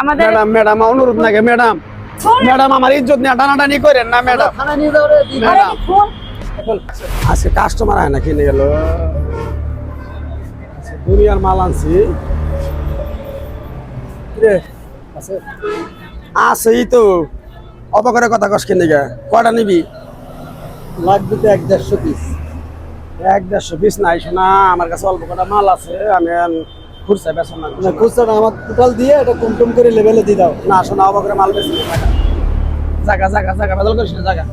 আমাদের madam madam অনুরোধ নাকি ম্যাডাম ম্যাডাম আমার ইজ্জত নিয়ে টানাটানি করেন না ম্যাডাম থানা নিয়ে যাও রে ম্যাডাম আজকে কাস্টমার আয় না কিনে গেল দুনিয়ার মাল আনছি রে আছে আছেই তো অপকারের কথা কস কিনে গা কয়টা নিবি লাগবে তো 1-150 পিস 1-150 পিস নাই শোনা আমার কাছে অল্প কটা মাল আছে আমি খুরসা বেসন না না খুচরা না আমার টোটাল দিয়ে এটা কম করে লেভেলে দিয়ে দাও না শোনা অপকারের মাল বেশি জায়গা জায়গা জায়গা বদল করিস না জায়গা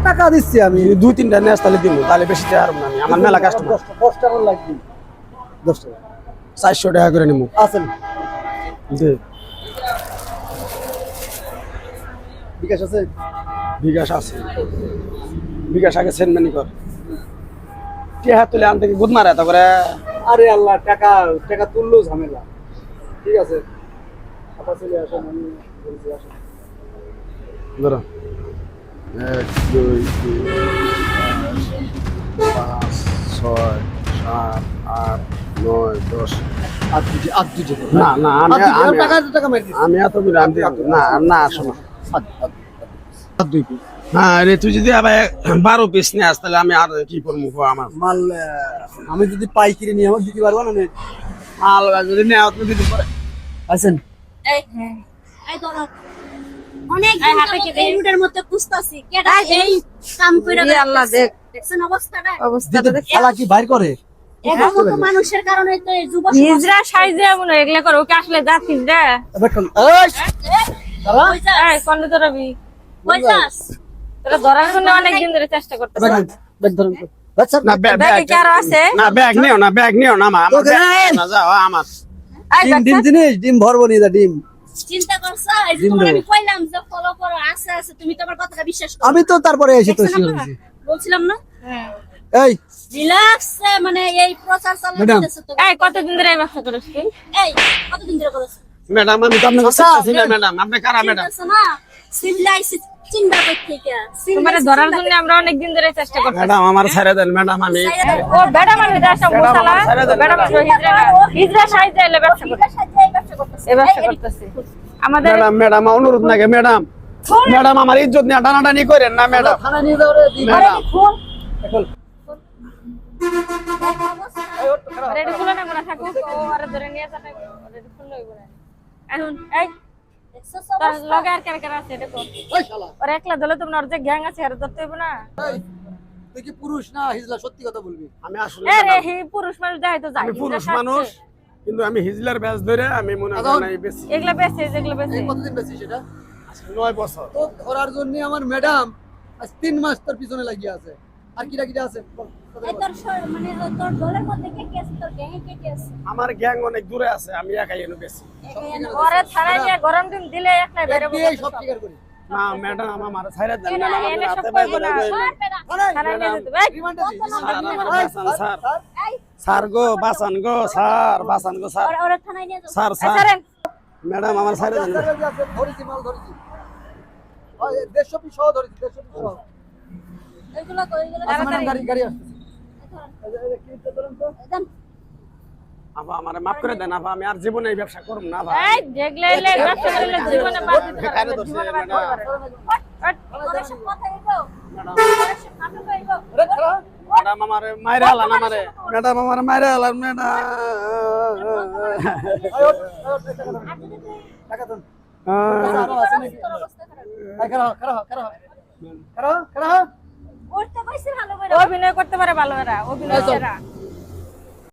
টাকা দিচ্ছি আমি 2-3টা নেস তাহলে দিব তাহলে বেশি টাকা হারব না আমি আমার মেলা কাস্টমার 10 টাকা লাগবে 10 টাকা 400 টাকা করে নিমু আছেন দে বিকাশ আছে বিকাশ আছে বিকাশ আগে সেন্ডমানি কর টিয়া তুলে আনতে কি গুদ মারে তারপরে আরে আল্লাহ টাকা তুললো ঝামেলা ঠিক আছে আপা চলে আসেন আমি বলছি আসেন ধরো 1 2 3 4 5 6 7 8 9 10 আট দুজে না না আমি টাকা মারি দিছি আমি এত বিরাম দিই না না শোনো আট দুই পিস হ্যাঁ রে তুই যদি আবার 12 পিস নিয়ে আস তাহলে আমি আর কি করবো আমার মাল আমি যদি পাইকারি নিয়ে আমার দিতে পারবো না মাল যদি নেওয়া তুমি দিতে পারে আছেন এই ধরো অনেক দিন যাবত এই রুটের মধ্যে খুঁজতাছি কেডা এই কাম কইরা আল্লাহ দেখ দেখছেন অবস্থাটা অবস্থাটা দেখ খেলা কি বাইর করে এরকম তো মানুষের কারণে তো এই যুব হিজরা সাইজে মনে এগুলা করে ওকে আসলে যাচ্ছিস রে এই কোন ধরবি কইতাস তোরা ধরার জন্য অনেক দিন ধরে চেষ্টা করতেছিস ব্যাগ ধরুন তো আচ্ছা না ব্যাগে কি আরো আছে না ব্যাগ নিও না আমার bag না যাও আমার এই ডিম জিনিস ডিম ভরবো নি ডিম চিন্তা করছো এই যে তোমার আমি কইলাম যে ফলো করো আছে তুমি তো আমার কথাটা বিশ্বাস করো আমি তো তারপরে এসে তো দেখছেন শিওর আপনারা? বলছিলাম না এই রিল্যাক্স মানে এই প্রচার চালাতেছে তো এই কতদিন ধরে এই ব্যবসা করিস তুই এই কতদিন ধরে করছ ম্যাডাম আমি তো আপনাকে চিনতেছি না ম্যাডাম আপনি কারা ম্যাডাম চিন্তাছ না সিভিলাইজ চিন্তা করতে কে তোমারে ধরার জন্য আমরা অনেক দিন ধরে চেষ্টা করতেছি ম্যাডাম আমার ছেড়ে দেন ম্যাডাম আমি ও বেটা মানে দাসা মশলা বেটা মানে হিজরা না হিজরা সাইজে এলে ব্যবসা করতেছি এই ব্যবসা করতেছি আমাদের ম্যাডাম অনুরোধ নাকি ম্যাডাম ম্যাডাম আমার ইজ্জত নিয়ে টানাটানি করেন না ম্যাডাম থানা নিয়ে যাও রে ম্যাডাম এখন রেডি খুলে না মনে থাকুক ও আর ধরে নিয়ে যাবে রেডি খুলে হইব না এখন এই তোর লগে আর কার আছে দেখো ওই শালা আর একলা দলে তোমরা আর যে গ্যাং আছে আর ধরতে হইব না এই, তুই কি পুরুষ না হিজলা সত্যি কথা বলবি আমি আসলে এ রে ম্যাডাম, হি পুরুষ মানুষ যাই তো যাই আমি পুরুষ মানুষ কিন্তু আমি হিজলার ব্যাচ ধরে আমি মনে করি নাই বেশি এগুলা বেশি যেগুলা বেশি এই কতদিন বেশি সেটা 9 বছর তো ধরার জন্য আমার ম্যাডাম আজ 3 মাস তোর পিছনে লাগিয়ে আছে আর কিটা আছে এই তোর মানে তোর দলের মধ্যে কে আছে তোর গ্যাং কে আছে আমার গ্যাং অনেক দূরে আছে আমি একাই এনে বেশি ঘরে ছাড়াই নিয়ে গরম দিন দিলে একলাই বের হবে এই সব স্বীকার করি না ম্যাডাম আমার ছেড়ে দেন না, ম্যাডাম এনে আমার সব হাতে পায়ে করবি ধরে না। কইলেন। ছাড়াই নিয়ে যেতে হবে রিমান্ডে দিই স্যার আমার বাঁচান স্যার স্যার গো বাঁচান গো স্যার ওরা থানায় নিয়ে যাও স্যার স্যার ছাড়েন ম্যাডাম আমার ছেড়ে দেন ধরেছি মাল ধরেছি ওই 150 পিস সহ ধরেছি 150 পিস সহ এগুলো এগুলো আচ্ছা ম্যাডাম গাড়ি আসছে এই কি ধরেন তো দেন আপা আমারে মাফ করে দেন আপা আমি আর জীবনে এই ব্যবসা করব না ভাই এই দেখলে এলে ব্যবসা করলে জীবনে বাদ দিতে কারে পারবে ধরছে জীবনে বাদ ম্যাডাম? দিতে পারবে ওরা সব কথা এগো ম্যাডাম ওরা সব নাটক এগো আরে খারাপ ম্যাডাম আমারে মাইরা আলান আমারে ম্যাডাম আমারে মাইরা আলান ম্যাডাম টাকা দেন আহ, আরো আছে নাকি তোর অবস্থা খারাপ এই খারাপ উঠতে পাইছিস ভালো করে অভিনয় করতে পারে ভালো এরা অভিনয় সেরা